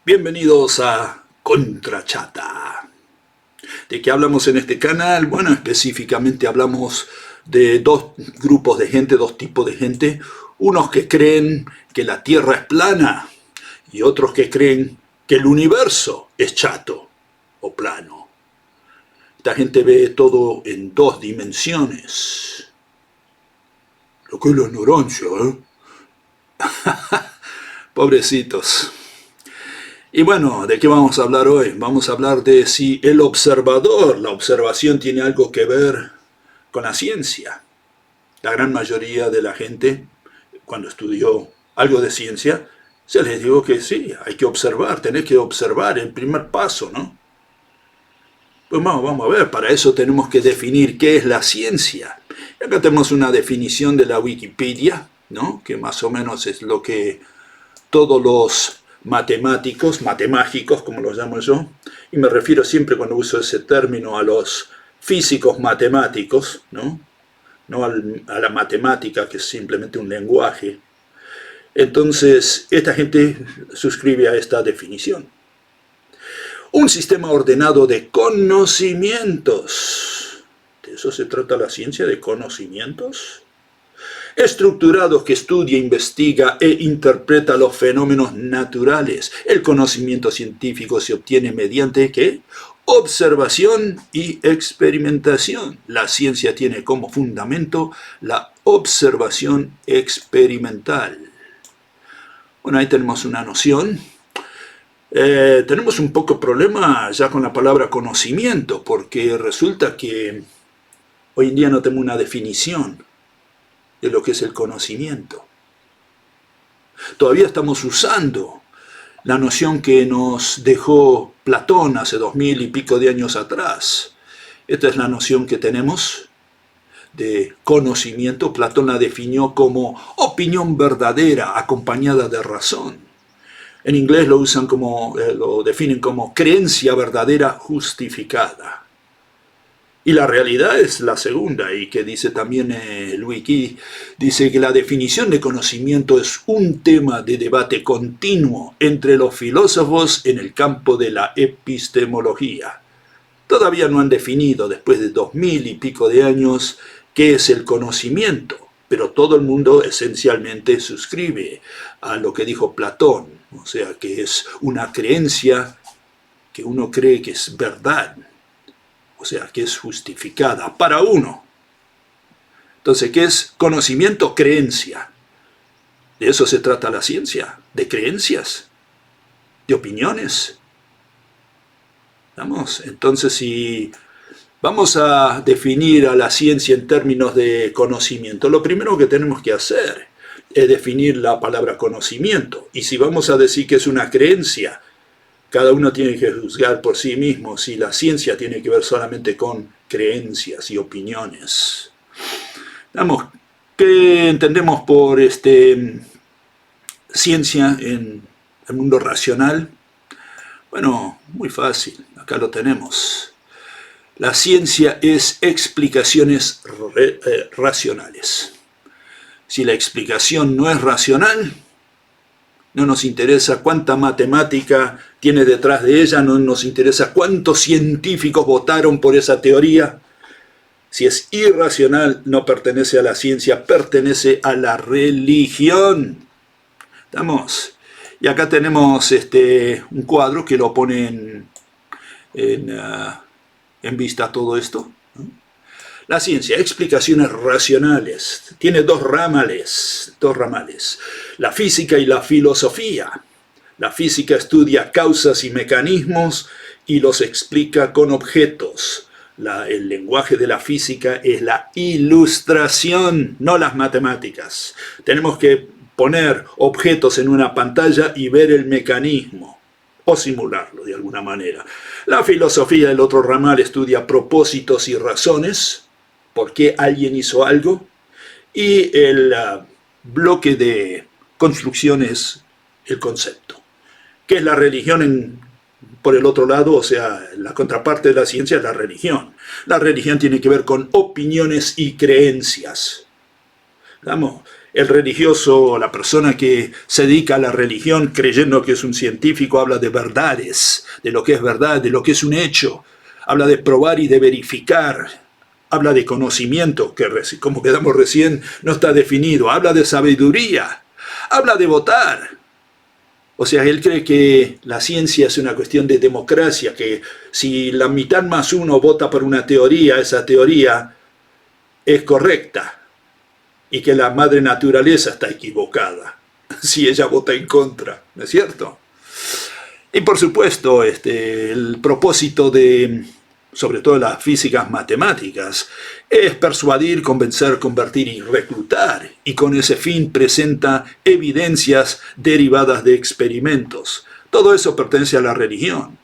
Bienvenidos a Contrachata. ¿De qué hablamos en este canal? Bueno, específicamente hablamos de dos grupos de gente, dos tipos de gente. Unos que creen que la Tierra es plana y otros que creen que el universo es chato o plano. Esta gente ve todo en dos dimensiones. Lo que es la ignorancia, ¿eh? Pobrecitos. Y bueno, ¿de qué vamos a hablar hoy? Vamos a hablar de si el observador, la observación tiene algo que ver con la ciencia. La gran mayoría de la gente, cuando estudió algo de ciencia, se les dijo que sí, hay que observar, tenés que observar, el primer paso, ¿no? Pues vamos a ver, para eso tenemos que definir qué es la ciencia. Y acá tenemos una definición de la Wikipedia, ¿no? Que más o menos es lo que todos los matemáticos, matemágicos, como los llamo yo, y me refiero siempre cuando uso ese término a los físicos matemáticos, ¿no? No a la matemática, que es simplemente un lenguaje. Entonces, esta gente suscribe a esta definición. Un sistema ordenado de conocimientos. ¿De eso se trata la ciencia, de conocimientos? Estructurados, que estudia, investiga e interpreta los fenómenos naturales. El conocimiento científico se obtiene mediante ¿qué? Observación y experimentación. La ciencia tiene como fundamento la observación experimental. Bueno, ahí tenemos una noción. Tenemos un poco problema ya con la palabra conocimiento, porque resulta que hoy en día no tengo una definición de lo que es el conocimiento. Todavía estamos usando la noción que nos dejó Platón hace 2000 y pico de años atrás. Esta es la noción que tenemos de conocimiento. Platón la definió como opinión verdadera acompañada de razón. En inglés lo usan lo definen como creencia verdadera justificada. Y la realidad es la segunda, y que dice también el Wiki, dice que la definición de conocimiento es un tema de debate continuo entre los filósofos en el campo de la epistemología. Todavía no han definido, después de 2000 y pico de años, qué es el conocimiento, pero todo el mundo esencialmente suscribe a lo que dijo Platón, o sea, que es una creencia que uno cree que es verdad. O sea, que es justificada para uno. Entonces, ¿qué es conocimiento? Creencia. De eso se trata la ciencia, de creencias, de opiniones. ¿Vamos? Entonces, si vamos a definir a la ciencia en términos de conocimiento, lo primero que tenemos que hacer es definir la palabra conocimiento. Y si vamos a decir que es una creencia, cada uno tiene que juzgar por sí mismo si la ciencia tiene que ver solamente con creencias y opiniones. Vamos, ¿qué entendemos por ciencia en el mundo racional? Bueno, muy fácil, acá lo tenemos. La ciencia es explicaciones racionales. Si la explicación no es racional, no nos interesa cuánta matemática tiene detrás de ella, no nos interesa cuántos científicos votaron por esa teoría. Si es irracional, no pertenece a la ciencia, pertenece a la religión. ¿Estamos? Y acá tenemos un cuadro que lo pone en vista todo esto. La ciencia, explicaciones racionales, tiene dos ramales, la física y la filosofía. La física estudia causas y mecanismos y los explica con objetos. El lenguaje de la física es la ilustración, no las matemáticas. Tenemos que poner objetos en una pantalla y ver el mecanismo, o simularlo de alguna manera. La filosofía, el otro ramal, estudia propósitos y razones, por qué alguien hizo algo, y el bloque de construcción es el concepto. ¿Qué es la religión por el otro lado? O sea, la contraparte de la ciencia es la religión. La religión tiene que ver con opiniones y creencias. ¿Vamos? El religioso o la persona que se dedica a la religión creyendo que es un científico habla de verdades, de lo que es verdad, de lo que es un hecho. Habla de probar y de verificar. Habla de conocimiento, que como quedamos recién no está definido. Habla de sabiduría. Habla de votar. O sea, él cree que la ciencia es una cuestión de democracia, que si la mitad más uno vota por una teoría, esa teoría es correcta. Y que la madre naturaleza está equivocada si ella vota en contra, ¿no es cierto? Y por supuesto, el propósito de, sobre todo las físicas matemáticas, es persuadir, convencer, convertir y reclutar, y con ese fin presenta evidencias derivadas de experimentos. Todo eso pertenece a la religión.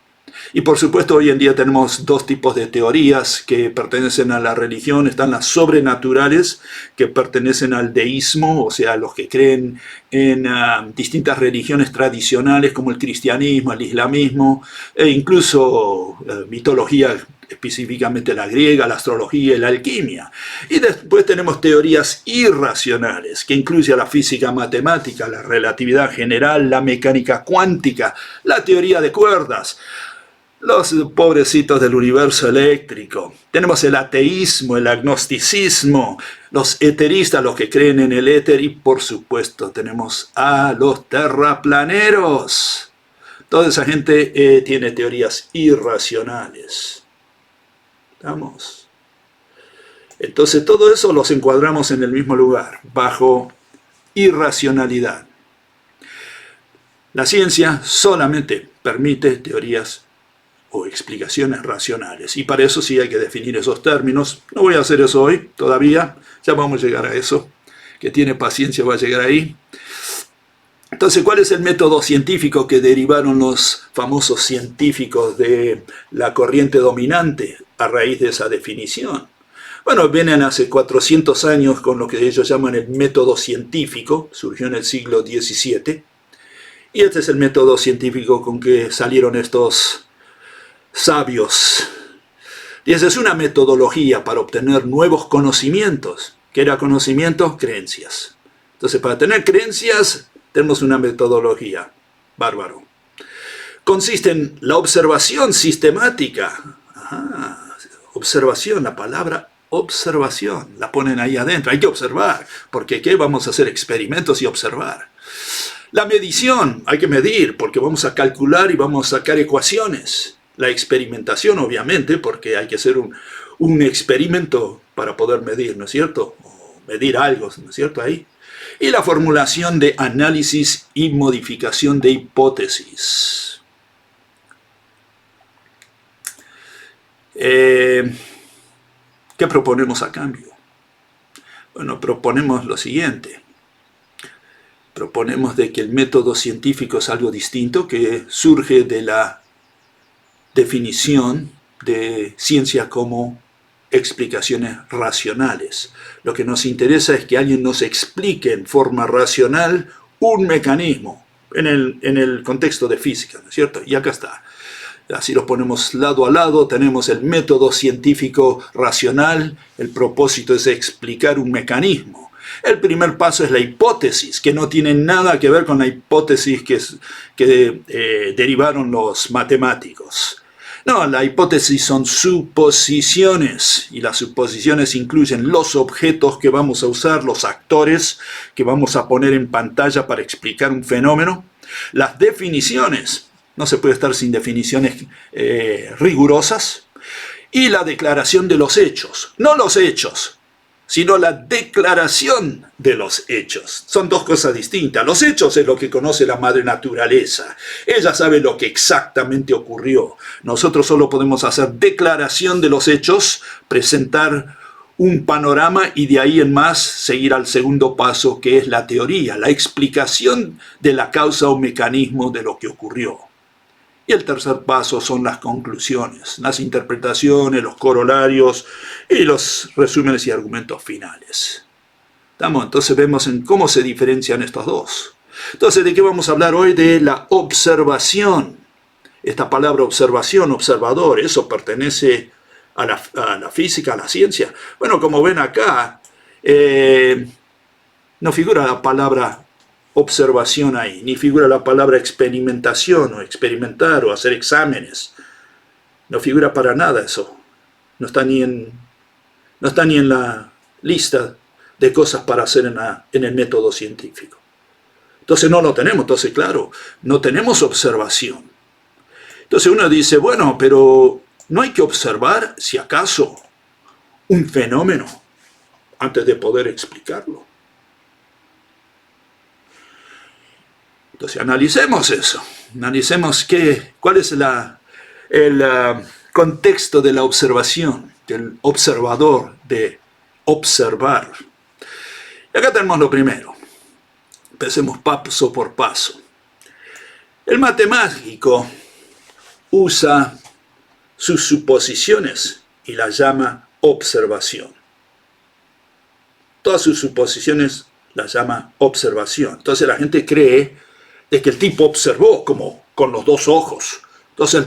Y por supuesto hoy en día tenemos dos tipos de teorías que pertenecen a la religión. Están las sobrenaturales, que pertenecen al deísmo, o sea, los que creen en distintas religiones tradicionales como el cristianismo, el islamismo, e incluso mitología, específicamente la griega, la astrología y la alquimia. Y después tenemos teorías irracionales, que incluye a la física matemática, la relatividad general, la mecánica cuántica, la teoría de cuerdas, los pobrecitos del universo eléctrico. Tenemos el ateísmo, el agnosticismo, los eteristas, los que creen en el éter, y por supuesto tenemos a los terraplaneros. Toda esa gente tiene teorías irracionales. ¿Estamos? Entonces todo eso los encuadramos en el mismo lugar, bajo irracionalidad. La ciencia solamente permite teorías o explicaciones racionales. Y para eso sí hay que definir esos términos. No voy a hacer eso hoy, todavía. Ya vamos a llegar a eso. Que tiene paciencia va a llegar ahí. Entonces, ¿cuál es el método científico que derivaron los famosos científicos de la corriente dominante a raíz de esa definición? Bueno, vienen hace 400 años con lo que ellos llaman el método científico. Surgió en el siglo XVII. Y este es el método científico con que salieron estos sabios. Y esa es una metodología para obtener nuevos conocimientos. ¿Qué era conocimiento? Creencias. Entonces, para tener creencias, tenemos una metodología. Bárbaro. Consiste en la observación sistemática. Observación, la palabra observación. La ponen ahí adentro. Hay que observar. Porque ¿qué? Vamos a hacer experimentos y observar. La medición, hay que medir, porque vamos a calcular y vamos a sacar ecuaciones. La experimentación, obviamente, porque hay que hacer un experimento para poder medir, ¿no es cierto? O medir algo, ¿no es cierto? Ahí. Y la formulación de análisis y modificación de hipótesis. ¿Qué proponemos a cambio? Bueno, proponemos lo siguiente. Proponemos de que el método científico es algo distinto, que surge de la definición de ciencia como explicaciones racionales. Lo que nos interesa es que alguien nos explique en forma racional un mecanismo en el contexto de física, ¿no es cierto? Y acá está. Así los ponemos lado a lado, tenemos el método científico racional, el propósito es explicar un mecanismo. El primer paso es la hipótesis, que no tiene nada que ver con la hipótesis que derivaron los matemáticos. No, la hipótesis son suposiciones, y las suposiciones incluyen los objetos que vamos a usar, los actores que vamos a poner en pantalla para explicar un fenómeno. Las definiciones, no se puede estar sin definiciones rigurosas, y la declaración de los hechos, no los hechos, sino la declaración de los hechos. Son dos cosas distintas. Los hechos es lo que conoce la madre naturaleza. Ella sabe lo que exactamente ocurrió. Nosotros solo podemos hacer declaración de los hechos, presentar un panorama y de ahí en más seguir al segundo paso, que es la teoría, la explicación de la causa o mecanismo de lo que ocurrió. Y el tercer paso son las conclusiones, las interpretaciones, los corolarios y los resúmenes y argumentos finales. ¿Estamos? Entonces vemos en cómo se diferencian estos dos. Entonces, ¿de qué vamos a hablar hoy? De la observación. Esta palabra observación, observador, eso pertenece a la física, a la ciencia. Bueno, como ven acá, No figura la palabra observación ahí, ni figura la palabra experimentación o experimentar o hacer exámenes. No figura para nada eso. No está ni en la lista de cosas para hacer en el método científico. Entonces no lo tenemos. Entonces, claro, no tenemos observación. Entonces uno dice, bueno, pero no hay que observar, si acaso, un fenómeno antes de poder explicarlo. Entonces analicemos eso. Analicemos cuál es el contexto de la observación, del observador, de observar. Y acá tenemos lo primero. Empecemos paso por paso. El matemático usa sus suposiciones y las llama observación. Todas sus suposiciones las llama observación. Entonces la gente cree de que el tipo observó como con los dos ojos. Entonces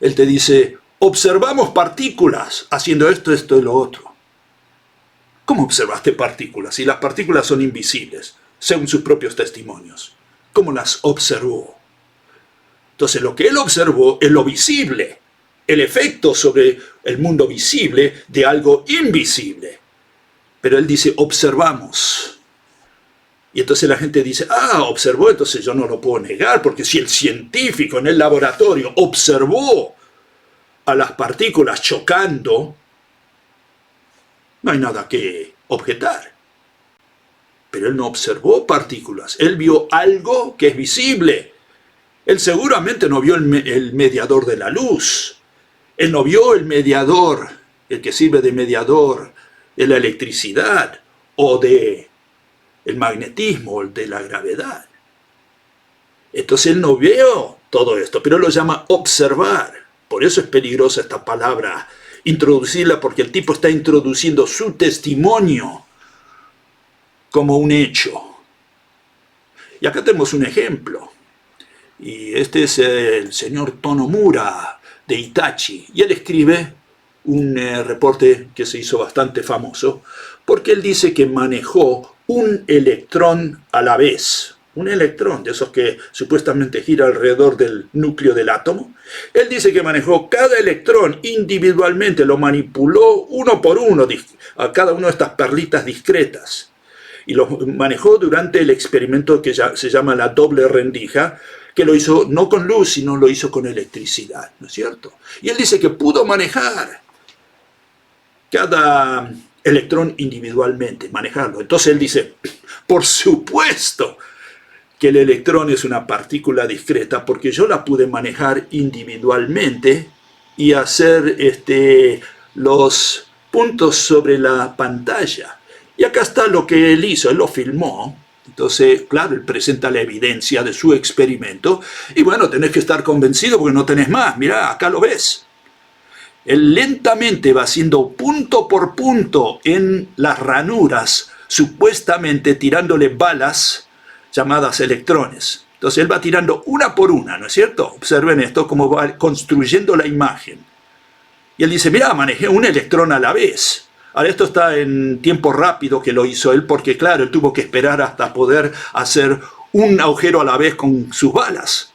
él te dice, observamos partículas haciendo esto, esto y lo otro. ¿Cómo observaste partículas? Si las partículas son invisibles, según sus propios testimonios. ¿Cómo las observó? Entonces lo que él observó es lo visible, el efecto sobre el mundo visible de algo invisible. Pero él dice, observamos. Y entonces la gente dice, observó, entonces yo no lo puedo negar, porque si el científico en el laboratorio observó a las partículas chocando, no hay nada que objetar. Pero él no observó partículas, él vio algo que es visible. Él seguramente no vio el mediador de la luz, él no vio el mediador, el que sirve de mediador de la electricidad o de el magnetismo o de la gravedad. Entonces él no vio todo esto, pero él lo llama observar. Por eso es peligrosa esta palabra, introducirla, porque el tipo está introduciendo su testimonio como un hecho. Y acá tenemos un ejemplo. Y este es el señor Tonomura de Hitachi. Y él escribe un reporte que se hizo bastante famoso, porque él dice que manejó un electrón a la vez. Un electrón, de esos que supuestamente gira alrededor del núcleo del átomo. Él dice que manejó cada electrón individualmente, lo manipuló uno por uno, a cada una de estas perlitas discretas. Y lo manejó durante el experimento que se llama la doble rendija, que lo hizo no con luz, sino lo hizo con electricidad, ¿no es cierto? Y él dice que pudo manejar cada electrón individualmente, manejarlo. Entonces él dice, por supuesto que el electrón es una partícula discreta, porque yo la pude manejar individualmente y hacer los puntos sobre la pantalla. Y acá está lo que él hizo, él lo filmó. Entonces, claro, él presenta la evidencia de su experimento. Y bueno, tenés que estar convencido porque no tenés más. Mirá, acá lo ves. Él lentamente va haciendo punto por punto en las ranuras, supuestamente tirándole balas llamadas electrones. Entonces él va tirando una por una, ¿no es cierto? Observen esto, cómo va construyendo la imagen. Y él dice, mirá, manejé un electrón a la vez. Ahora esto está en tiempo rápido que lo hizo él, porque claro, él tuvo que esperar hasta poder hacer un agujero a la vez con sus balas.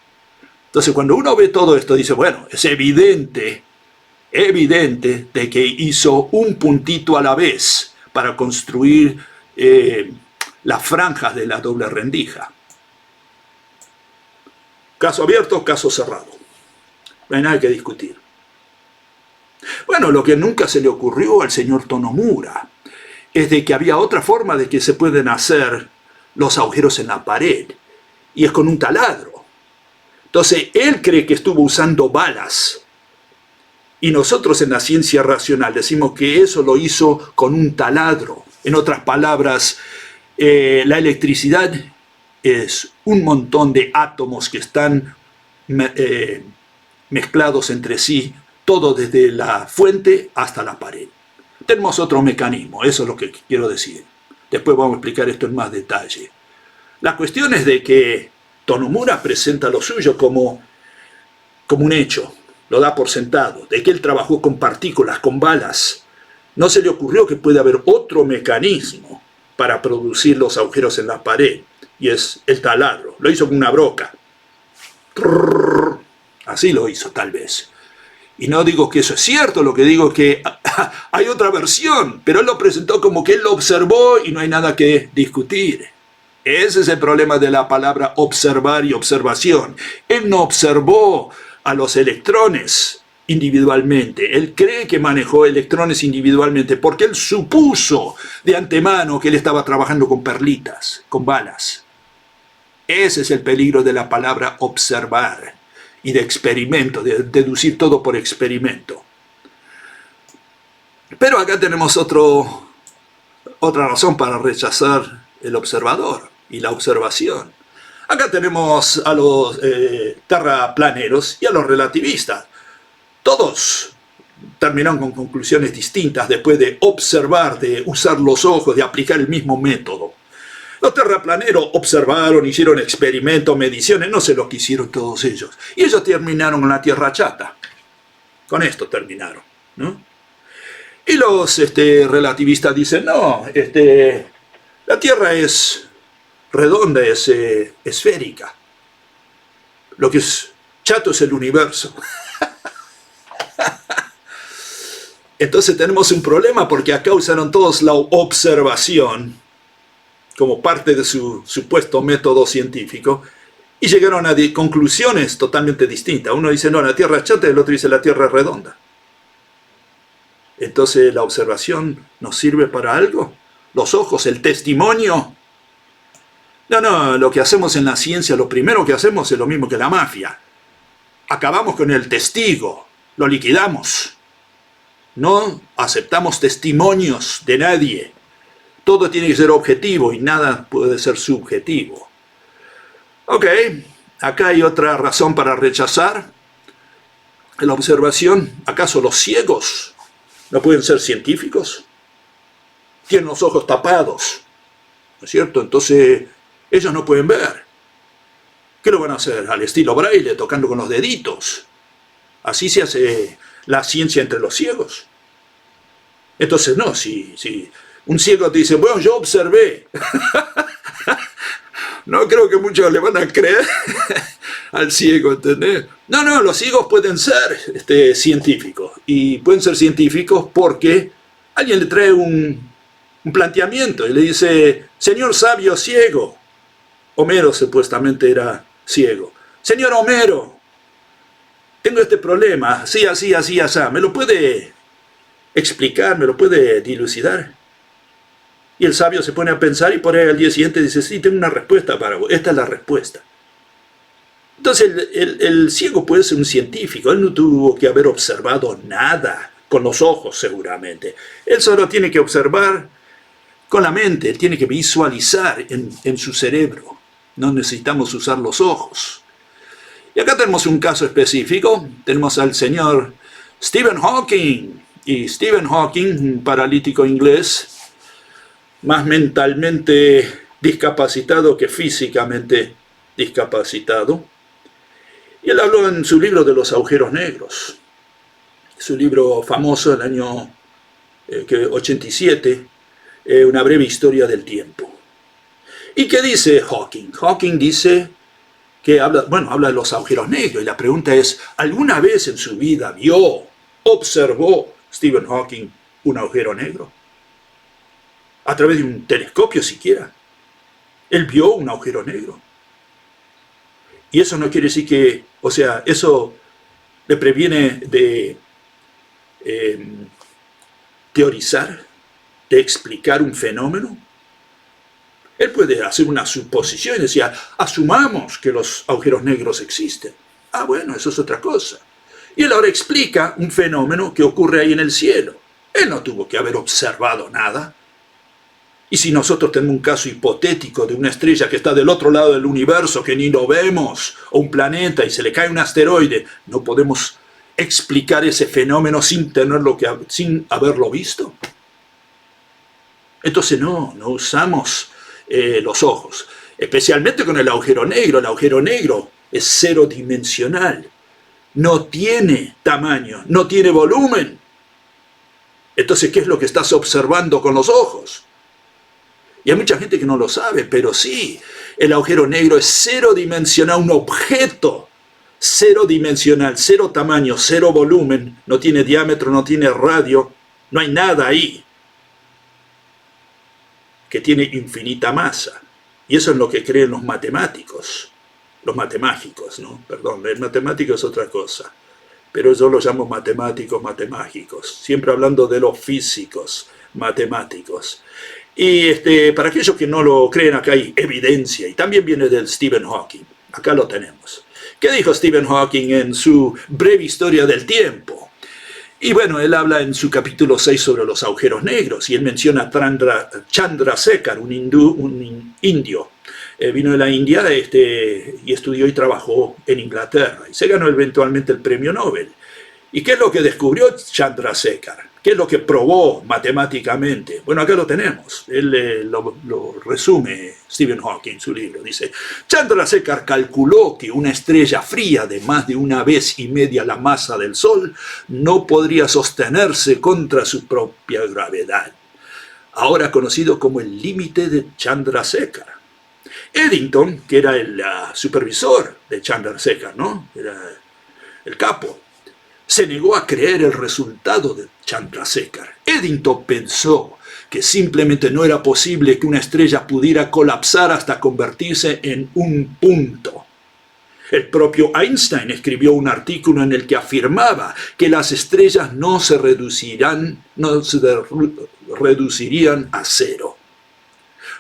Entonces cuando uno ve todo esto, dice, bueno, es evidente de que hizo un puntito a la vez para construir las franjas de la doble rendija. Caso abierto, caso cerrado. No hay nada que discutir. Bueno, lo que nunca se le ocurrió al señor Tonomura es de que había otra forma de que se pueden hacer los agujeros en la pared, y es con un taladro. Entonces, él cree que estuvo usando balas, y nosotros en la ciencia racional decimos que eso lo hizo con un taladro. En otras palabras, la electricidad es un montón de átomos que están mezclados entre sí, todo desde la fuente hasta la pared. Tenemos otro mecanismo, eso es lo que quiero decir. Después vamos a explicar esto en más detalle. La cuestión es de que Tonomura presenta lo suyo como un hecho, lo da por sentado, de que él trabajó con partículas, con balas. No se le ocurrió que puede haber otro mecanismo para producir los agujeros en la pared, y es el taladro. Lo hizo con una broca. Así lo hizo, tal vez. Y no digo que eso es cierto, lo que digo es que hay otra versión, pero él lo presentó como que él lo observó y no hay nada que discutir. Ese es el problema de la palabra observar y observación. Él no observó a los electrones individualmente. Él cree que manejó electrones individualmente porque él supuso de antemano que él estaba trabajando con perlitas, con balas. Ese es el peligro de la palabra observar y de experimento, de deducir todo por experimento. Pero acá tenemos otra razón para rechazar el observador y la observación. Acá tenemos a los terraplaneros y a los relativistas. Todos terminaron con conclusiones distintas después de observar, de usar los ojos, de aplicar el mismo método. Los terraplaneros observaron, hicieron experimentos, mediciones, no sé lo que hicieron todos ellos. Y ellos terminaron en la Tierra chata. Con esto terminaron, ¿no? Y los relativistas dicen, no, la Tierra es redonda, es esférica. Lo que es chato es el universo. Entonces tenemos un problema porque acá usaron todos la observación como parte de su supuesto método científico, y llegaron a conclusiones totalmente distintas. Uno dice, no, la Tierra es chata, y el otro dice, la Tierra es redonda. Entonces, ¿la observación nos sirve para algo? ¿Los ojos, el testimonio? No, lo que hacemos en la ciencia, lo primero que hacemos es lo mismo que la mafia. Acabamos con el testigo, lo liquidamos. No aceptamos testimonios de nadie. Todo tiene que ser objetivo y nada puede ser subjetivo. Ok, acá hay otra razón para rechazar la observación. ¿Acaso los ciegos no pueden ser científicos? Tienen los ojos tapados, ¿no es cierto? Entonces ellos no pueden ver. ¿Qué lo van a hacer? Al estilo Braille, tocando con los deditos. Así se hace la ciencia entre los ciegos. Entonces no, si un ciego te dice, bueno, yo observé. No creo que muchos le van a creer al ciego, ¿entendés? No, los ciegos pueden ser científicos. Y pueden ser científicos porque alguien le trae un planteamiento y le dice, señor sabio ciego. Homero supuestamente era ciego. Señor Homero, tengo este problema, así, así. ¿Me lo puede explicar? ¿Me lo puede dilucidar? Y el sabio se pone a pensar y por ahí al día siguiente dice, sí, tengo una respuesta para vos, esta es la respuesta. Entonces el ciego puede ser un científico, él no tuvo que haber observado nada con los ojos seguramente. Él solo tiene que observar con la mente, él tiene que visualizar en su cerebro. No necesitamos usar los ojos. Y acá tenemos un caso específico, tenemos al señor Stephen Hawking. Y Stephen Hawking, un paralítico inglés, más mentalmente discapacitado que físicamente discapacitado. Y él habló en su libro de los agujeros negros, su libro famoso del año 87, Una breve historia del tiempo. ¿Y qué dice Hawking? Hawking dice que habla de los agujeros negros, y la pregunta es, ¿alguna vez en su vida observó Stephen Hawking un agujero negro? A través de un telescopio siquiera. Él vio un agujero negro. Y eso no quiere decir que, eso le previene de teorizar, de explicar un fenómeno. Él puede hacer una suposición y decir, asumamos que los agujeros negros existen. Bueno, eso es otra cosa. Y él ahora explica un fenómeno que ocurre ahí en el cielo. Él no tuvo que haber observado nada. Y si nosotros tenemos un caso hipotético de una estrella que está del otro lado del universo, que ni lo vemos, o un planeta y se le cae un asteroide, no podemos explicar ese fenómeno sin haberlo visto. Entonces no usamos los ojos, especialmente con el agujero negro. El agujero negro es cero dimensional, no tiene tamaño, no tiene volumen. Entonces, ¿qué es lo que estás observando con los ojos? Y hay mucha gente que no lo sabe, pero sí, el agujero negro es cero dimensional, un objeto cero dimensional, cero tamaño, cero volumen, no tiene diámetro, no tiene radio, no hay nada ahí que tiene infinita masa. Y eso es lo que creen los matemáticos, los matemágicos, ¿no? Perdón, el matemático es otra cosa, pero yo los llamo matemáticos, siempre hablando de los físicos, matemáticos. Y para aquellos que no lo creen, acá hay evidencia, y también viene del Stephen Hawking, acá lo tenemos. ¿Qué dijo Stephen Hawking en su breve historia del tiempo? Y bueno, él habla en su capítulo 6 sobre los agujeros negros, y él menciona a Chandrasekhar, un indio. Vino de la India y estudió y trabajó en Inglaterra, y se ganó eventualmente el premio Nobel. ¿Y qué es lo que descubrió Chandrasekhar? ¿Qué es lo que probó matemáticamente? Bueno, acá lo tenemos. Él lo resume Stephen Hawking en su libro. Dice, Chandrasekhar calculó que una estrella fría de más de 1,5 veces la masa del Sol no podría sostenerse contra su propia gravedad, ahora conocido como el límite de Chandrasekhar. Eddington, que era el supervisor de Chandrasekhar, ¿no? Era el capo, se negó a creer el resultado de Chandrasekhar. Eddington pensó que simplemente no era posible que una estrella pudiera colapsar hasta convertirse en un punto. El propio Einstein escribió un artículo en el que afirmaba que las estrellas no se reducirían a cero.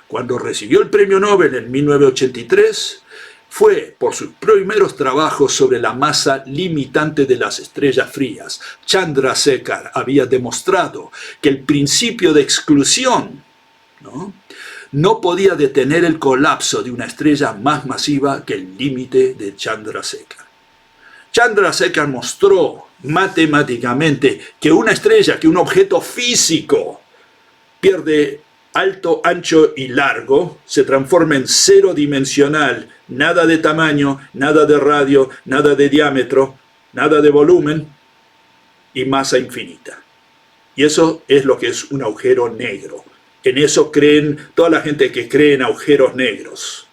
Cuando recibió el premio Nobel en 1983, fue por sus primeros trabajos sobre la masa limitante de las estrellas frías. Chandrasekhar había demostrado que el principio de exclusión no podía detener el colapso de una estrella más masiva que el límite de Chandrasekhar. Chandrasekhar mostró matemáticamente que una estrella, que un objeto físico pierde alto, ancho y largo, se transforma en cero dimensional, nada de tamaño, nada de radio, nada de diámetro, nada de volumen y masa infinita. Y eso es lo que es un agujero negro. En eso creen toda la gente que cree en agujeros negros,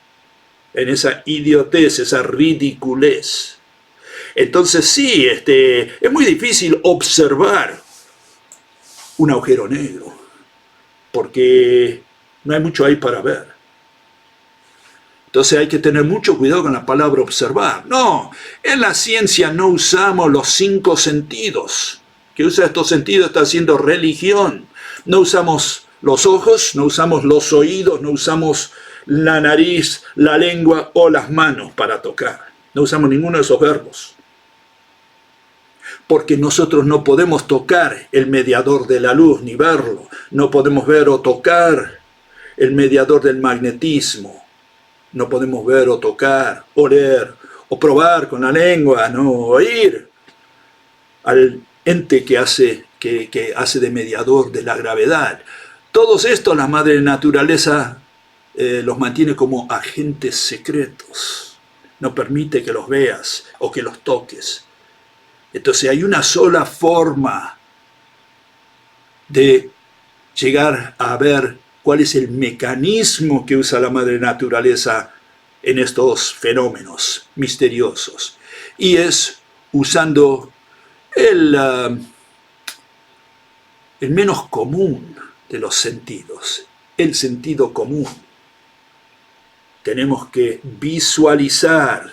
en esa idiotez, esa ridiculez. Entonces sí, es muy difícil observar un agujero negro, porque no hay mucho ahí para ver. Entonces hay que tener mucho cuidado con la palabra observar. No, en la ciencia no usamos los 5 sentidos. Que usa estos sentidos está haciendo religión. No usamos los ojos, no usamos los oídos, no usamos la nariz, la lengua o las manos para tocar. No usamos ninguno de esos verbos. Porque nosotros no podemos tocar el mediador de la luz ni verlo. No podemos ver o tocar el mediador del magnetismo. No podemos ver o tocar, oler o probar con la lengua, no oír al ente que hace de mediador de la gravedad. Todos estos la madre naturaleza los mantiene como agentes secretos. No permite que los veas o que los toques. Entonces hay una sola forma de llegar a ver cuál es el mecanismo que usa la madre naturaleza en estos fenómenos misteriosos. Y es usando el menos común de los sentidos, el sentido común. Tenemos que visualizar,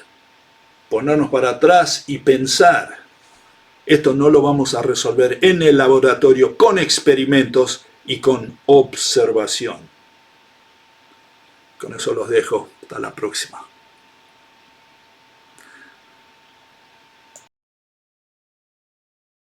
ponernos para atrás y pensar. Esto no lo vamos a resolver en el laboratorio con experimentos y con observación. Con eso los dejo. Hasta la próxima.